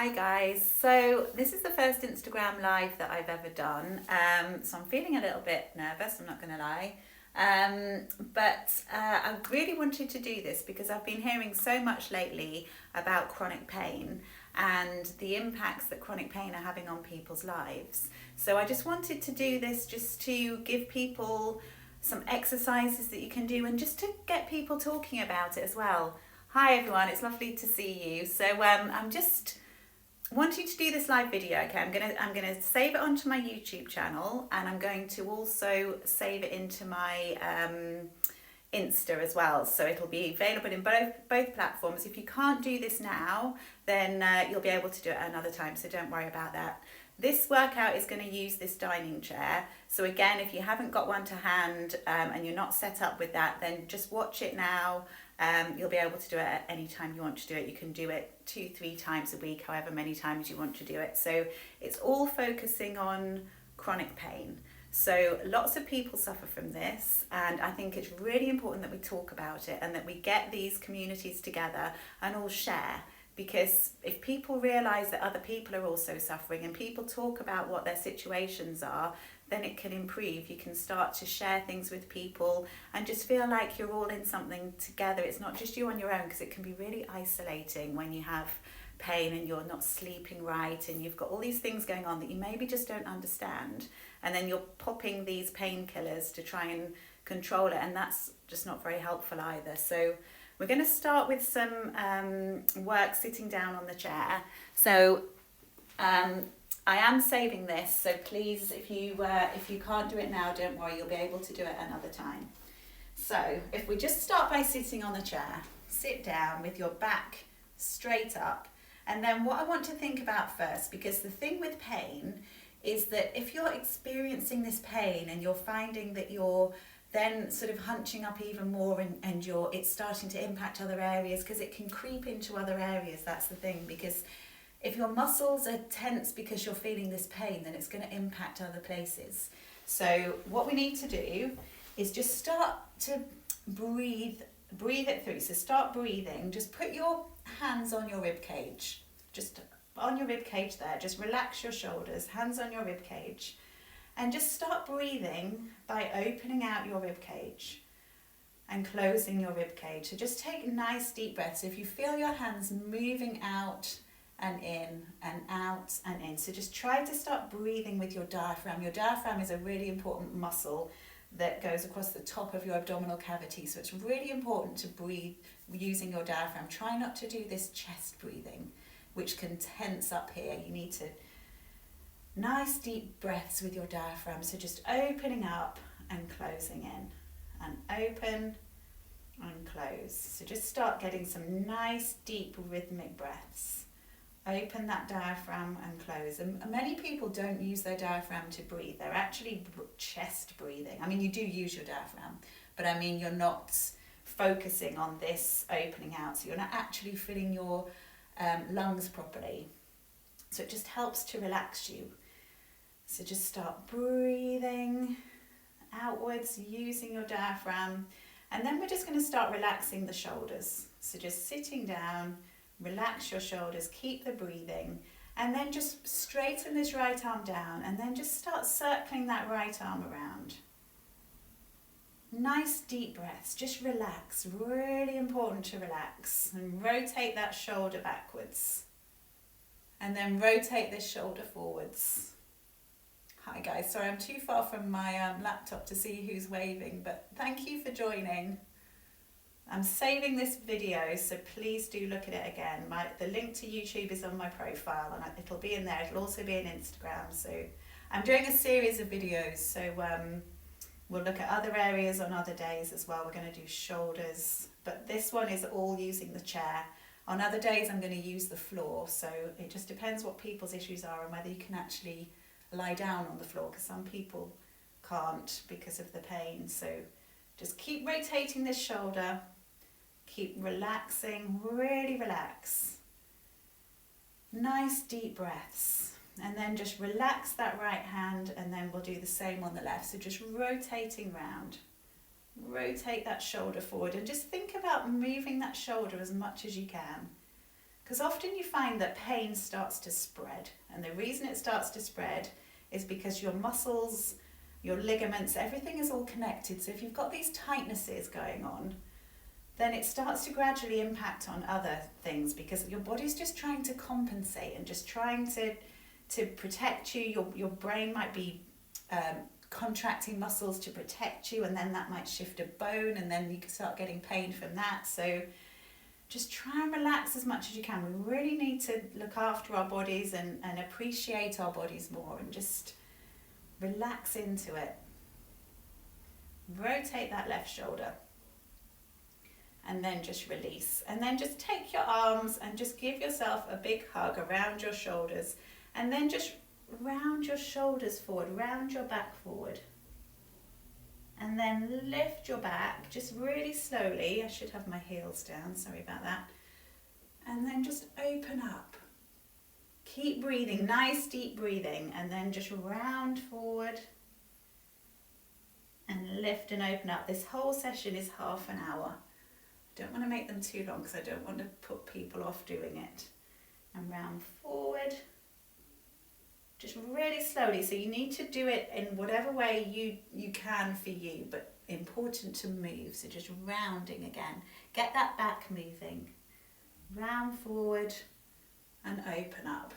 Hi guys, so this is the first Instagram live that I've ever done, so I'm feeling a little bit nervous, I'm not going to lie, but I really wanted to do this because I've been hearing so much lately about chronic pain and the impacts that chronic pain are having on people's lives. So I just wanted to do this just to give people some exercises that you can do and just to get people talking about it as well. Hi everyone, it's lovely to see you. So I'm just wanting to do this live video. Okay, I'm gonna save it onto my YouTube channel, and I'm going to also save it into my Insta as well. So it'll be available in both platforms. If you can't do this now, then you'll be able to do it another time. So don't worry about that. This workout is going to use this dining chair. So again, if you haven't got one to hand and you're not set up with that, then just watch it now. You'll be able to do it at any time you want to do it. You can do it 2-3 times a week, however many times you want to do it. So it's all focusing on chronic pain. So lots of people suffer from this, and I think it's really important that we talk about it and that we get these communities together and all share. Because if people realise that other people are also suffering and people talk about what their situations are, then it can improve. You can start to share things with people and just feel like you're all in something together. It's not just you on your own, because it can be really isolating when you have pain and you're not sleeping right and you've got all these things going on that you maybe just don't understand. And then you're popping these painkillers to try and control it, and that's just not very helpful either. So we're going to start with some work sitting down on the chair. So I am saving this, so please, if you can't do it now, don't worry, you'll be able to do it another time. So if we just start by sitting on the chair, sit down with your back straight up, and then what I want to think about first, because the thing with pain is that if you're experiencing this pain and you're finding that you're then sort of hunching up even more and it's starting to impact other areas, because it can creep into other areas. That's the thing, because if your muscles are tense because you're feeling this pain, then it's going to impact other places. So what we need to do is just start to breathe it through. So start breathing, just put your hands on your rib cage, just on your rib cage there, just relax your shoulders, hands on your rib cage. And just start breathing by opening out your rib cage and closing your rib cage. So just take nice deep breaths. If you feel your hands moving out and in and out and in, so just try to start breathing with your diaphragm. Your diaphragm is a really important muscle that goes across the top of your abdominal cavity. So it's really important to breathe using your diaphragm. Try not to do this chest breathing, which can tense up here. You need to nice deep breaths with your diaphragm. So just opening up and closing in, and open and close. So just start getting some nice deep rhythmic breaths. Open that diaphragm and close. And many people don't use their diaphragm to breathe. They're actually chest breathing. I mean, you do use your diaphragm, but I mean, you're not focusing on this opening out. So you're not actually filling your lungs properly. So it just helps to relax you. So just start breathing outwards using your diaphragm, and then we're just going to start relaxing the shoulders. So just sitting down, relax your shoulders, keep the breathing, and then just straighten this right arm down, and then just start circling that right arm around. Nice deep breaths, just relax, really important to relax, and rotate that shoulder backwards, and then rotate this shoulder forwards. Hi guys, sorry I'm too far from my laptop to see who's waving, but thank you for joining. I'm saving this video, so please do look at it again. The link to YouTube is on my profile, and it'll be in there. It'll also be in Instagram. So I'm doing a series of videos, so we'll look at other areas on other days as well. We're going to do shoulders, but this one is all using the chair. On other days I'm going to use the floor, so it just depends what people's issues are and whether you can actually lie down on the floor, because some people can't because of the pain. So just keep rotating this shoulder, keep relaxing, really relax. Nice deep breaths, and then just relax that right hand, and then we'll do the same on the left. So just rotating round, rotate that shoulder forward, and just think about moving that shoulder as much as you can, Because often you find that pain starts to spread, and the reason it starts to spread is because your muscles, your ligaments, everything is all connected. So if you've got these tightnesses going on, then it starts to gradually impact on other things, because your body's just trying to compensate and just trying to protect you. Your brain might be contracting muscles to protect you, and then that might shift a bone, and then you can start getting pain from that. So just try and relax as much as you can. We really need to look after our bodies and appreciate our bodies more, and just relax into it. Rotate that left shoulder, and then just release. And then just take your arms and just give yourself a big hug around your shoulders, and then just round your shoulders forward, round your back forward. And then lift your back just really slowly. I should have my heels down, sorry about that. And then just open up. Keep breathing, nice deep breathing, and then just round forward and lift and open up. This whole session is half an hour. I don't want to make them too long because I don't want to put people off doing it. And round forward. Just really slowly, so you need to do it in whatever way you can for you, but important to move. So just rounding again. Get that back moving. Round forward and open up.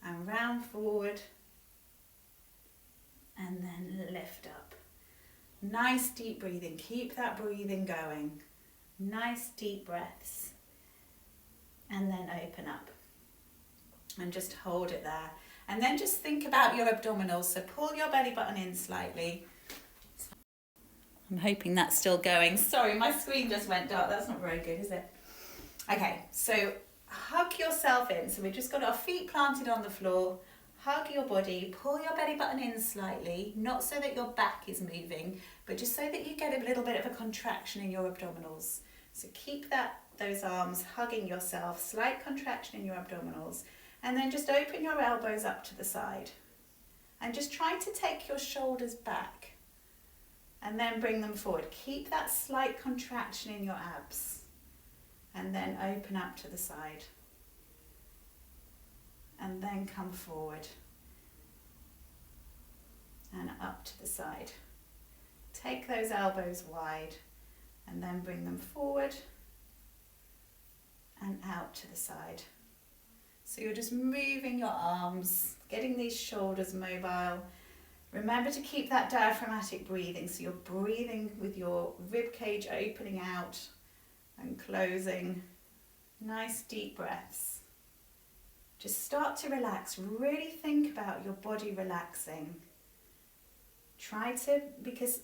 And round forward and then lift up. Nice deep breathing. Keep that breathing going. Nice deep breaths. And then open up. And just hold it there. And then just think about your abdominals. So pull your belly button in slightly. I'm hoping that's still going. Sorry, my screen just went dark. That's not very good, is it? Okay, so hug yourself in. So we've just got our feet planted on the floor. Hug your body. Pull your belly button in slightly. Not so that your back is moving, but just so that you get a little bit of a contraction in your abdominals. So keep those arms hugging yourself. Slight contraction in your abdominals. And then just open your elbows up to the side. And just try to take your shoulders back. And then bring them forward. Keep that slight contraction in your abs. And then open up to the side. And then come forward. And up to the side. Take those elbows wide. And then bring them forward. And out to the side. So you're just moving your arms, getting these shoulders mobile. Remember to keep that diaphragmatic breathing. So you're breathing with your rib cage opening out and closing. Nice deep breaths. Just start to relax. Really think about your body relaxing. Because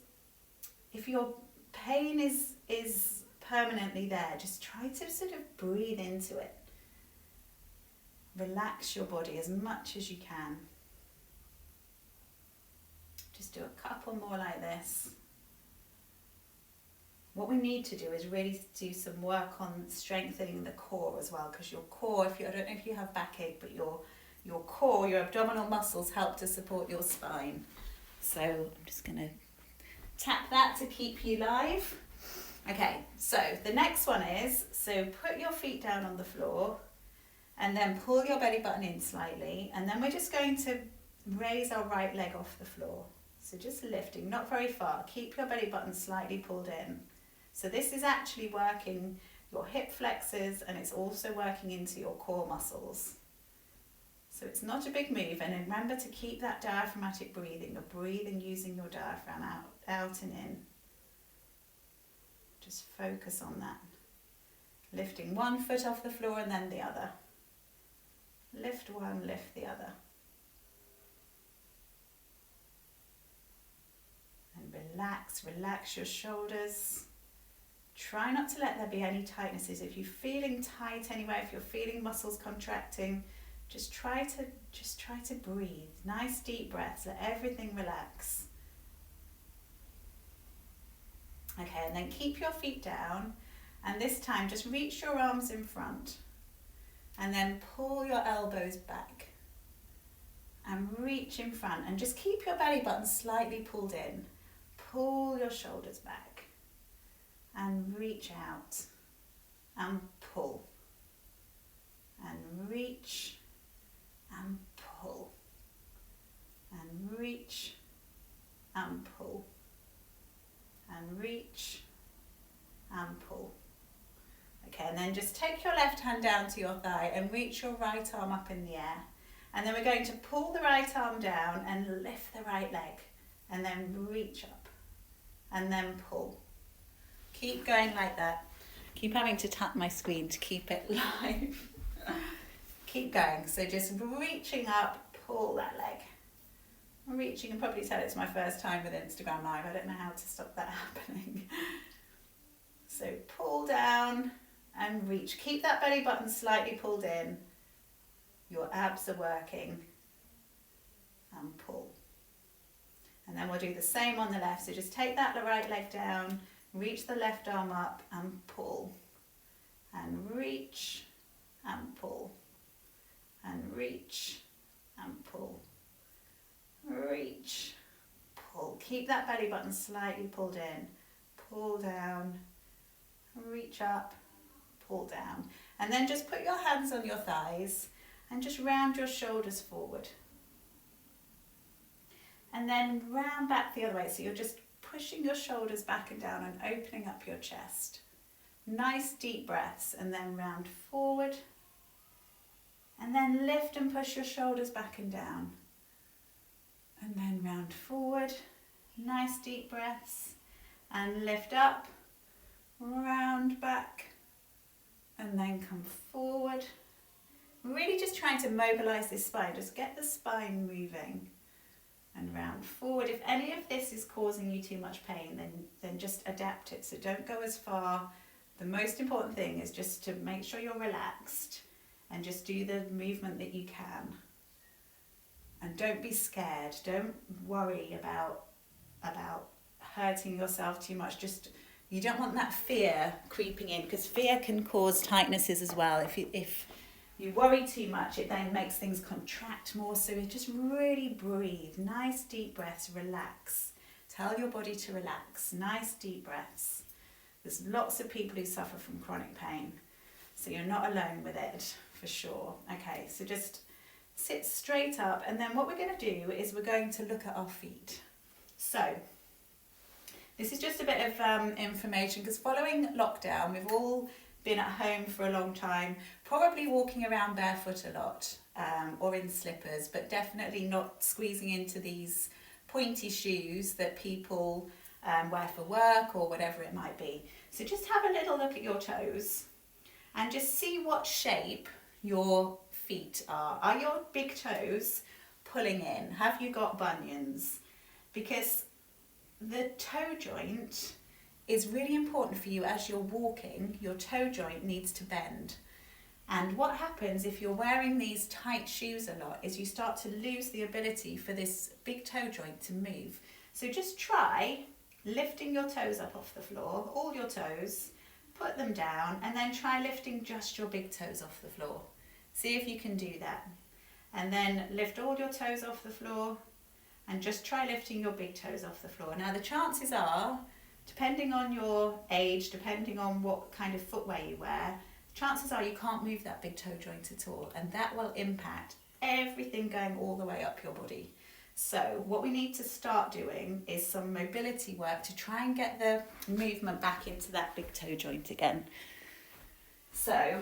if your pain is permanently there, just try to sort of breathe into it. Relax your body as much as you can. Just do a couple more like this. What we need to do is really do some work on strengthening the core as well, because your core, I don't know if you have backache, but your core, your abdominal muscles help to support your spine. So I'm just going to tap that to keep you live. Okay, so the next one is, so put your feet down on the floor. And then pull your belly button in slightly. And then we're just going to raise our right leg off the floor. So just lifting, not very far. Keep your belly button slightly pulled in. So this is actually working your hip flexors, and it's also working into your core muscles. So it's not a big move. And remember to keep that diaphragmatic breathing. You're breathing using your diaphragm out and in. Just focus on that. Lifting one foot off the floor and then the other. Lift one, lift the other. And relax your shoulders. Try not to let there be any tightnesses. If you're feeling tight anywhere, if you're feeling muscles contracting, just try to breathe. Nice deep breaths, let everything relax. Okay, and then keep your feet down, and this time just reach your arms in front. And then pull your elbows back and reach in front, and just keep your belly button slightly pulled in. Pull your shoulders back and reach out and pull. Okay, and then just take your left hand down to your thigh and reach your right arm up in the air. And then we're going to pull the right arm down and lift the right leg. And then reach up. And then pull. Keep going like that. Keep having to tap my screen to keep it live. Keep going. So just reaching up, pull that leg. Reaching, you can probably tell it's my first time with Instagram Live. I don't know how to stop that happening. So pull down and reach. Keep that belly button slightly pulled in. Your abs are working. And pull. And then we'll do the same on the left. So just take that right leg down, reach the left arm up and pull. And reach and pull. And reach and pull. Reach, pull. Keep that belly button slightly pulled in. Pull down, reach up, pull down. And then just put your hands on your thighs and just round your shoulders forward. And then round back the other way. So you're just pushing your shoulders back and down and opening up your chest. Nice deep breaths and then round forward. And then lift and push your shoulders back and down. And then round forward, nice deep breaths, and lift up, round back, and then come forward. Really just trying to mobilize this spine, just get the spine moving, and round forward. If any of this is causing you too much pain, then just adapt it, so don't go as far. The most important thing is just to make sure you're relaxed, and just do the movement that you can. And don't be scared. Don't worry about hurting yourself too much. You don't want that fear creeping in, because fear can cause tightnesses as well. If you worry too much, it then makes things contract more. So just really breathe. Nice deep breaths. Relax. Tell your body to relax. Nice deep breaths. There's lots of people who suffer from chronic pain, so you're not alone with it for sure. Okay, so just sit straight up, and then what we're going to do is we're going to look at our feet. So this is just a bit of information, because following lockdown we've all been at home for a long time, probably walking around barefoot a lot, or in slippers, but definitely not squeezing into these pointy shoes that people wear for work or whatever it might be. So just have a little look at your toes and just see what shape your feet are. Are your big toes pulling in? Have you got bunions? Because the toe joint is really important for you as you're walking. Your toe joint needs to bend. And what happens if you're wearing these tight shoes a lot is you start to lose the ability for this big toe joint to move. So just try lifting your toes up off the floor, all your toes, put them down, and then try lifting just your big toes off the floor. See if you can do that. And then lift all your toes off the floor and just try lifting your big toes off the floor. Now the chances are, depending on your age, depending on what kind of footwear you wear, chances are you can't move that big toe joint at all, and that will impact everything going all the way up your body. So what we need to start doing is some mobility work to try and get the movement back into that big toe joint again. So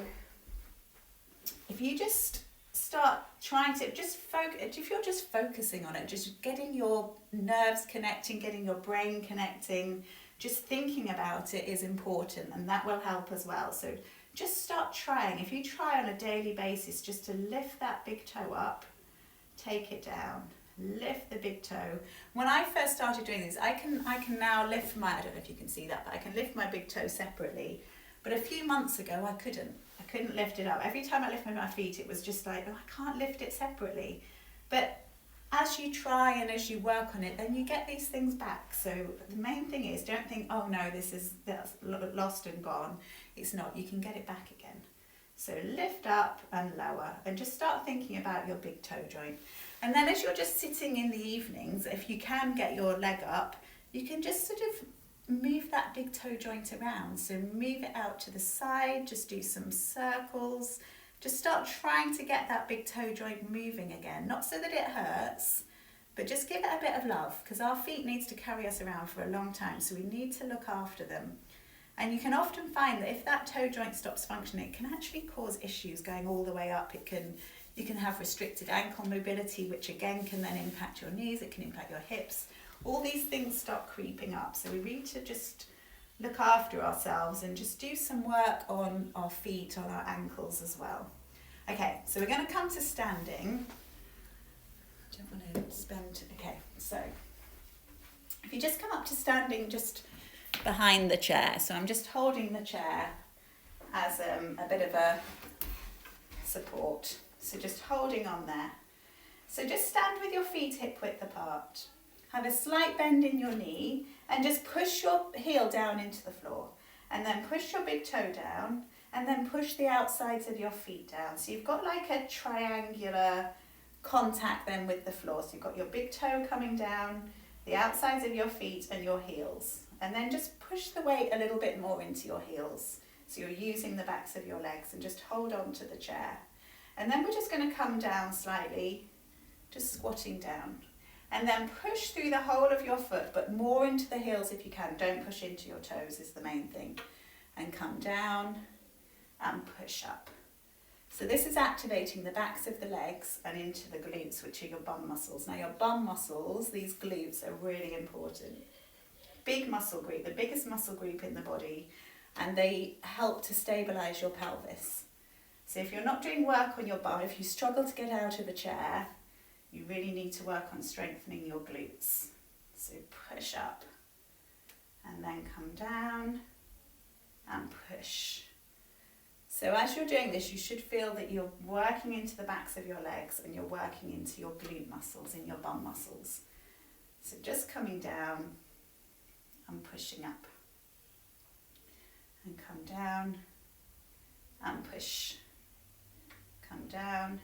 if you just start trying to just focus, if you're just focusing on it, just getting your nerves connecting, getting your brain connecting, just thinking about it is important, and that will help as well. So just start trying. If you try on a daily basis just to lift that big toe up, take it down, lift the big toe. When I first started doing this, I can now lift my, I don't know if you can see that, but I can lift my big toe separately. But a few months ago, I couldn't lift it up. Every time I lifted my feet, it was just like, oh, I can't lift it separately. But as you try and as you work on it, then you get these things back. So the main thing is, don't think, oh no, that's lost and gone. It's not. You can get it back again. So lift up and lower, and just start thinking about your big toe joint. And then as you're just sitting in the evenings, if you can get your leg up, you can just sort of move that big toe joint around. So move it out to the side, just do some circles. Just start trying to get that big toe joint moving again. Not so that it hurts, but just give it a bit of love, because our feet needs to carry us around for a long time, so we need to look after them. And you can often find that if that toe joint stops functioning, it can actually cause issues going all the way up. You can have restricted ankle mobility, which again can then impact your knees, it can impact your hips. All these things start creeping up. So we need to just look after ourselves and just do some work on our feet, on our ankles as well. Okay, so we're going to come to standing. Okay, so if you just come up to standing just behind the chair. So I'm just holding the chair as a bit of a support. So just holding on there. So just stand with your feet hip width apart. Have a slight bend in your knee and just push your heel down into the floor. And then push your big toe down and then push the outsides of your feet down. So you've got like a triangular contact then with the floor. So you've got your big toe coming down, the outsides of your feet and your heels. And then just push the weight a little bit more into your heels. So you're using the backs of your legs and just hold on to the chair. And then we're just going to come down slightly, just squatting down. And then push through the whole of your foot, but more into the heels if you can. Don't push into your toes is the main thing. And come down and push up. So this is activating the backs of the legs and into the glutes, which are your bum muscles. Now your bum muscles, these glutes, are really important. Big muscle group, the biggest muscle group in the body, and they help to stabilize your pelvis. So if you're not doing work on your bum, if you struggle to get out of a chair, you really need to work on strengthening your glutes. So push up and then come down and push. So as you're doing this, you should feel that you're working into the backs of your legs and you're working into your glute muscles and your bum muscles. So just coming down and pushing up. And come down and push. Come down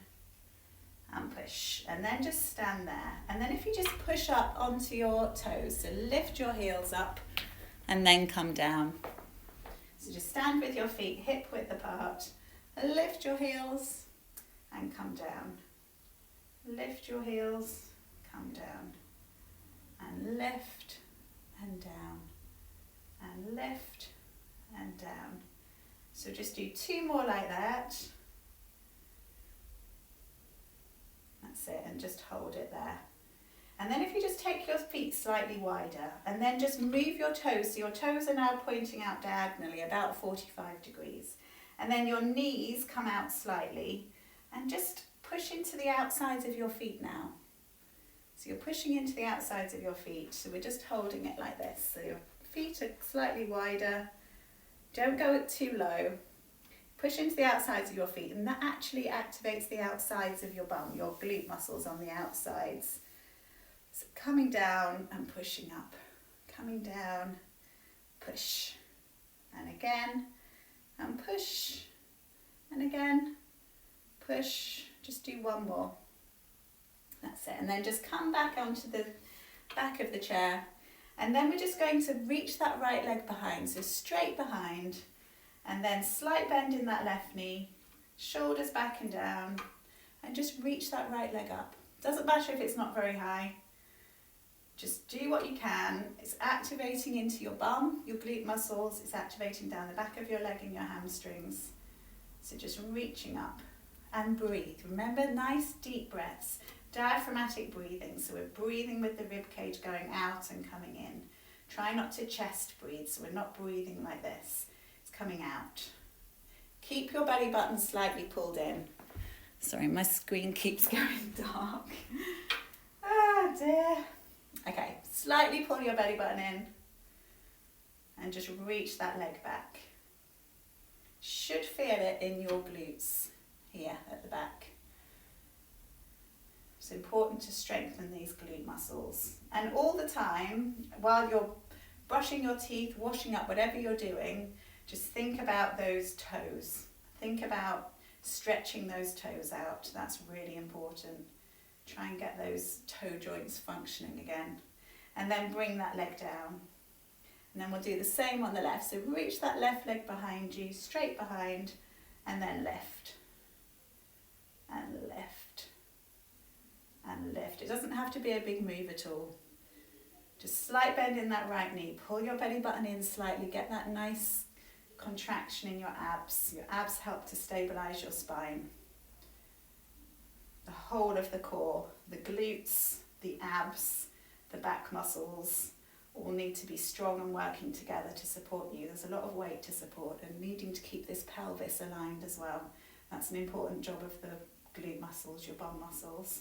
and push. And then just stand there. And then if you just push up onto your toes, so lift your heels up and then come down. So just stand with your feet hip width apart, lift your heels and come down. Lift your heels, come down, and lift and down, and lift and down. So just do 2 more like that. That's it, and just hold it there. And then if you just take your feet slightly wider and then just move your toes, so your toes are now pointing out diagonally about 45 degrees. And then your knees come out slightly and just push into the outsides of your feet now. So you're pushing into the outsides of your feet, so we're just holding it like this. So your feet are slightly wider, don't go too low. Push into the outsides of your feet, and that actually activates the outsides of your bum, your glute muscles on the outsides. So coming down and pushing up, coming down, push, and again, and push, and again, push. Just do 1 more. That's it. And then just come back onto the back of the chair, and then we're just going to reach that right leg behind, so straight behind, and then slight bend in that left knee, shoulders back and down, and just reach that right leg up. Doesn't matter if it's not very high. Just do what you can. It's activating into your bum, your glute muscles. It's activating down the back of your leg and your hamstrings. So just reaching up and breathe. Remember, nice deep breaths, diaphragmatic breathing. So we're breathing with the rib cage going out and coming in. Try not to chest breathe, so we're not breathing like this. It's coming out. Keep your belly button slightly pulled in. Sorry, my screen keeps going dark. Oh dear. Okay, slightly pull your belly button in and just reach that leg back. Should feel it in your glutes here at the back. It's important to strengthen these glute muscles. And all the time, while you're brushing your teeth, washing up, whatever you're doing, just think about those toes. Think about stretching those toes out. That's really important. Try and get those toe joints functioning again. And then bring that leg down. And then we'll do the same on the left. So reach that left leg behind you, straight behind, and then lift. And lift. And lift. It doesn't have to be a big move at all. Just slight bend in that right knee. Pull your belly button in slightly. Get that nice contraction in your abs. Your abs help to stabilize your spine. The whole of the core, the glutes, the abs, the back muscles, all need to be strong and working together to support you. There's a lot of weight to support and needing to keep this pelvis aligned as well. That's an important job of the glute muscles, your bum muscles.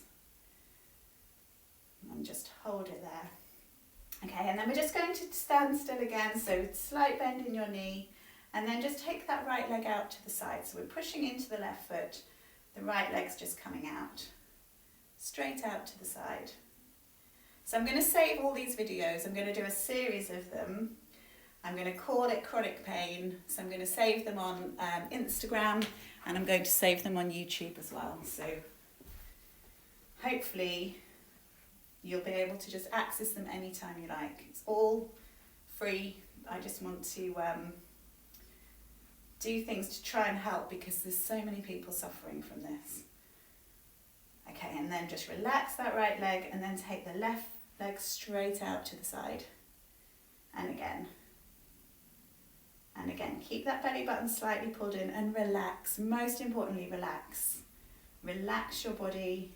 And just hold it there. Okay, and then we're just going to stand still again, so slight bend in your knee, and then just take that right leg out to the side. So we're pushing into the left foot, the right leg's just coming out, straight out to the side. So I'm going to save all these videos. I'm going to do a series of them. I'm going to call it chronic pain. So I'm going to save them on Instagram, and I'm going to save them on YouTube as well. So hopefully you'll be able to just access them anytime you like. It's all free. I just want to do things to try and help because there's so many people suffering from this. Okay, and then just relax that right leg and then take the left leg straight out to the side. And again. And again, keep that belly button slightly pulled in and relax. Most importantly, relax. Relax your body.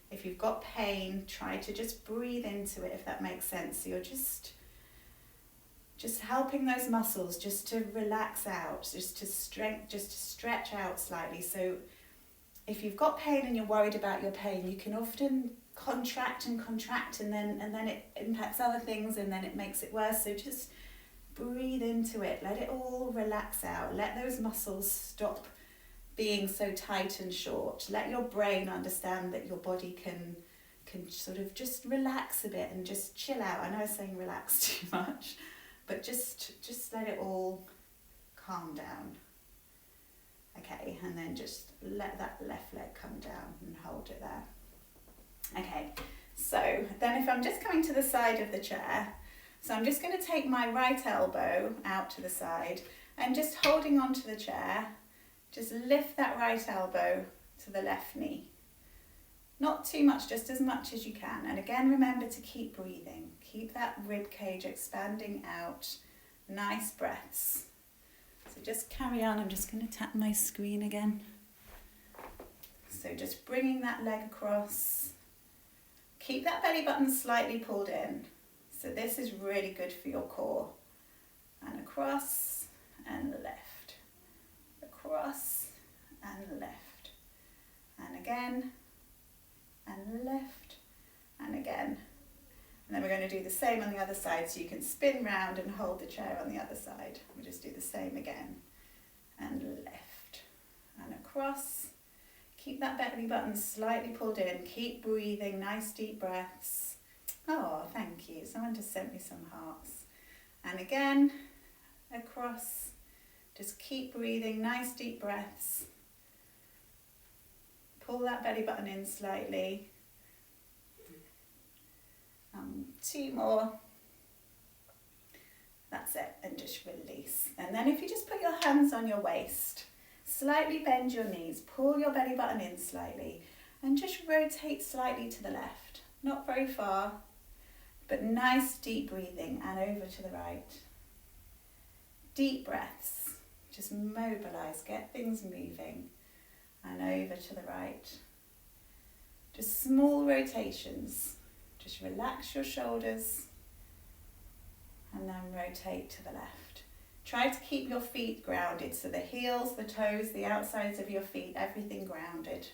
If you've got pain, try to just breathe into it, if that makes sense. So you're just helping those muscles just to relax out, just to stretch out slightly. So if you've got pain and you're worried about your pain, you can often contract and then it impacts other things and then it makes it worse. So just breathe into it, let it all relax out, let those muscles stop being so tight and short. Let your brain understand that your body can sort of just relax a bit and just chill out. I know I'm saying relax too much, but just let it all calm down. Okay, and then just let that left leg come down and hold it there. Okay, so then if I'm just coming to the side of the chair, so I'm just going to take my right elbow out to the side and just holding onto the chair, just lift that right elbow to the left knee. Not too much, just as much as you can. And again, remember to keep breathing. Keep that rib cage expanding out. Nice breaths. So just carry on. I'm just going to tap my screen again. So just bringing that leg across. Keep that belly button slightly pulled in. So this is really good for your core. And across and left. Across and left. And again. And left. And again. And then we're going to do the same on the other side, so you can spin round and hold the chair on the other side. We'll just do the same again. And left. And across. Keep that belly button slightly pulled in. Keep breathing. Nice deep breaths. Oh, thank you. Someone just sent me some hearts. And again. Across. Just keep breathing. Nice deep breaths. Pull that belly button in slightly. 2 more. That's it, and just release. And then if you just put your hands on your waist, slightly bend your knees, pull your belly button in slightly, and just rotate slightly to the left. Not very far, but nice deep breathing, and over to the right. Deep breaths, just mobilize, get things moving, and over to the right. Just small rotations. Just relax your shoulders and then rotate to the left. Try to keep your feet grounded, so the heels, the toes, the outsides of your feet, everything grounded.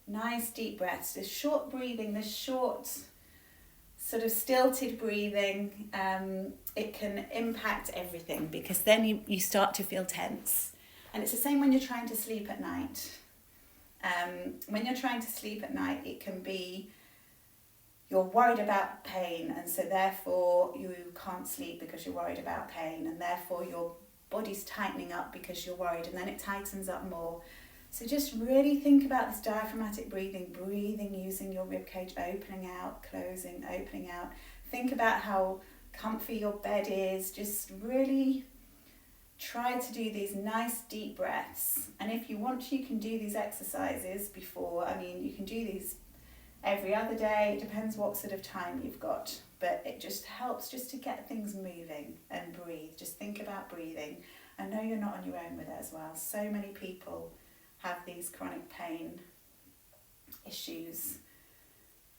Nice deep breaths, this short breathing, this short sort of stilted breathing, it can impact everything because then you start to feel tense. And it's the same when you're trying to sleep at night. When you're trying to sleep at night, it can be you're worried about pain, and so therefore you can't sleep because you're worried about pain, and therefore your body's tightening up because you're worried, and then it tightens up more. So just really think about this diaphragmatic breathing using your ribcage, opening out, closing, opening out. Think about how comfy your bed is. Just really try to do these nice deep breaths. And if you want to, you can do these exercises before. You can do these every other day. It depends what sort of time you've got. but it just helps just to get things moving and breathe. Just think about breathing. I know you're not on your own with it as well. So many people have these chronic pain issues.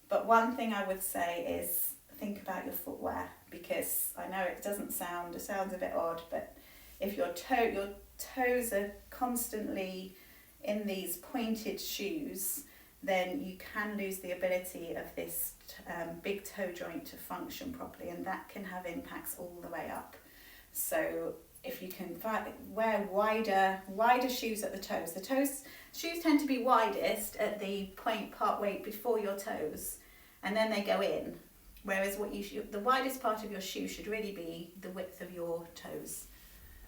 But one thing I would say is think about your footwear, because I know it sounds a bit odd, but if your toes are constantly in these pointed shoes, then you can lose the ability of this big toe joint to function properly, and that can have impacts all the way up. So if you can wear wider shoes at the toes, shoes tend to be widest at the point part way before your toes, and then they go in. Whereas the widest part of your shoe should really be the width of your toes.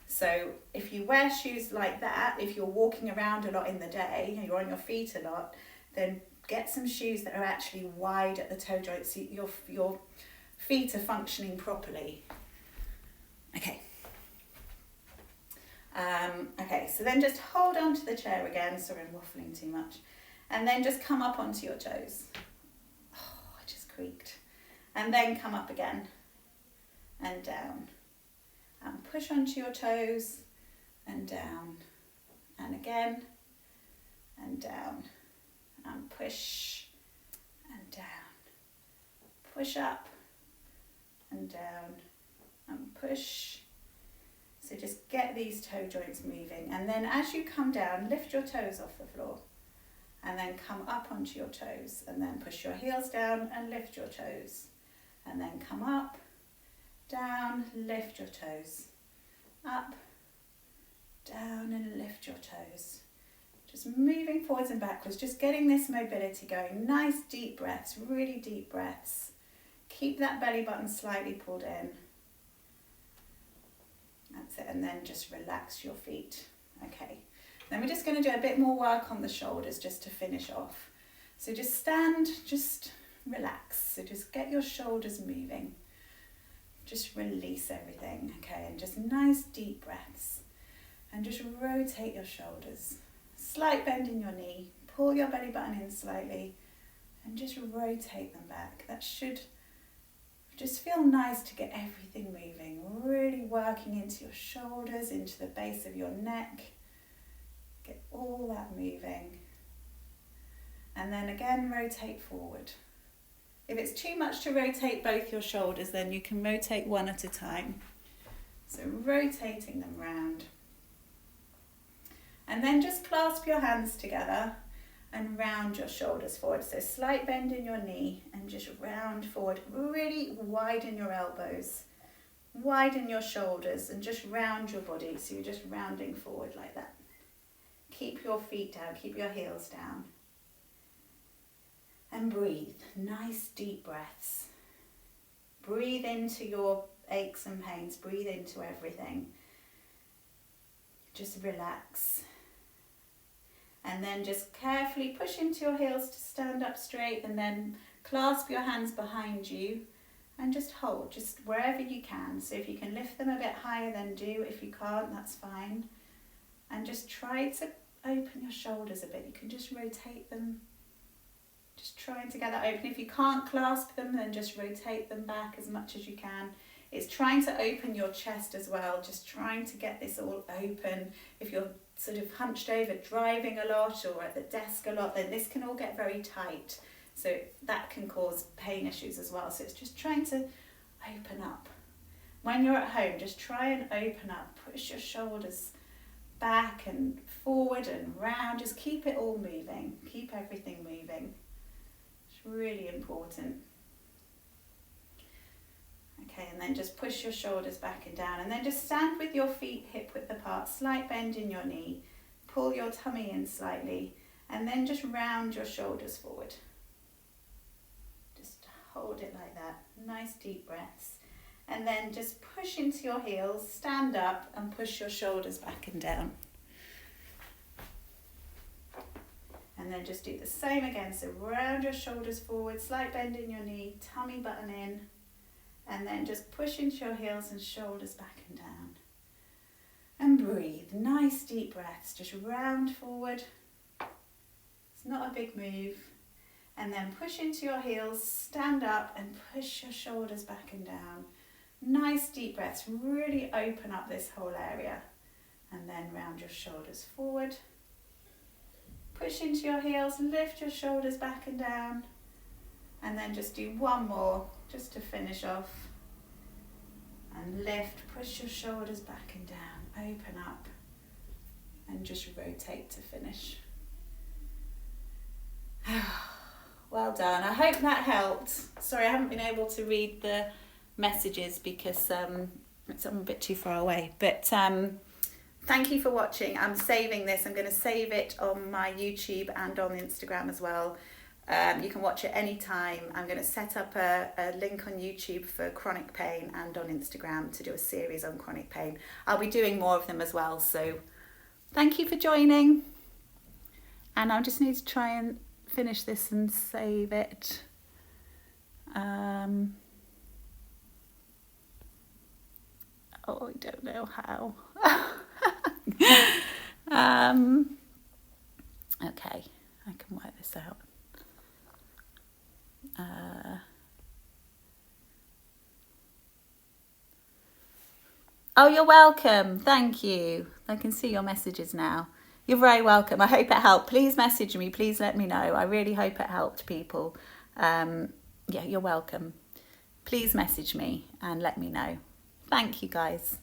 So if you wear shoes like that, if you're walking around a lot in the day, you're on your feet a lot, then get some shoes that are actually wide at the toe joint so your feet are functioning properly. Okay. Okay, so then just hold on to the chair again. Sorry, I'm waffling too much. And then just come up onto your toes. Oh, I just creaked. And then come up again and down. And push onto your toes and down. And again and down. And push and down. Push up and down and push. So just get these toe joints moving, and then as you come down, lift your toes off the floor and then come up onto your toes, and then push your heels down and lift your toes, and then come up, down, lift your toes, up, down, and lift your toes. Just moving forwards and backwards, just getting this mobility going. Nice deep breaths, really deep breaths. Keep that belly button slightly pulled in. That's it, and then just relax your feet. Okay, then we're just going to do a bit more work on the shoulders just to finish off. So just stand, just relax. So just get your shoulders moving. Just release everything, okay, and just nice deep breaths. And just rotate your shoulders. Slight bend in your knee, pull your belly button in slightly, and just rotate them back. That should just feel nice to get everything moving, really working into your shoulders, into the base of your neck. Get all that moving. And then again, rotate forward. If it's too much to rotate both your shoulders, then you can rotate one at a time. So rotating them round. And then just clasp your hands together and round your shoulders forward. So slight bend in your knee and just round forward. Really widen your elbows, widen your shoulders, and just round your body. So you're just rounding forward like that. Keep your feet down, keep your heels down. And breathe, nice deep breaths. Breathe into your aches and pains, breathe into everything. Just relax. And then just carefully push into your heels to stand up straight, and then clasp your hands behind you and just hold, just wherever you can. So if you can lift them a bit higher, then do. If you can't, that's fine. And just try to open your shoulders a bit. You can just rotate them. Just trying to get that open. If you can't clasp them, then just rotate them back as much as you can. It's trying to open your chest as well, just trying to get this all open. If you're sort of hunched over driving a lot or at the desk a lot, then this can all get very tight. So that can cause pain issues as well. So it's just trying to open up. When you're at home, just try and open up. Push your shoulders back and forward and round. Just keep it all moving. Keep everything moving. It's really important. Okay, and then just push your shoulders back and down, and then just stand with your feet hip width apart, slight bend in your knee, pull your tummy in slightly, and then just round your shoulders forward. Just hold it like that, nice deep breaths, and then just push into your heels, stand up and push your shoulders back and down. And then just do the same again, so round your shoulders forward, slight bend in your knee, tummy button in, and then just push into your heels and shoulders back and down. And breathe, nice deep breaths, just round forward. It's not a big move. And then push into your heels, stand up and push your shoulders back and down. Nice deep breaths, really open up this whole area. And then round your shoulders forward. Push into your heels, lift your shoulders back and down. And then just do one more, just to finish off. And lift, push your shoulders back and down, open up. And just rotate to finish. Well done. I hope that helped. Sorry, I haven't been able to read the messages because it's a bit too far away. But thank you for watching. I'm saving this. I'm going to save it on my YouTube and on Instagram as well. You can watch it anytime. I'm going to set up a link on YouTube for chronic pain and on Instagram to do a series on chronic pain. I'll be doing more of them as well. So thank you for joining. And I just need to try and finish this and save it. Oh, I don't know how. Okay, I can work this out. Oh, you're welcome. Thank you. I can see your messages now. You're very welcome. I hope it helped. Please message me. Please let me know. I really hope it helped people. Yeah, you're welcome. Please message me and let me know. Thank you, guys.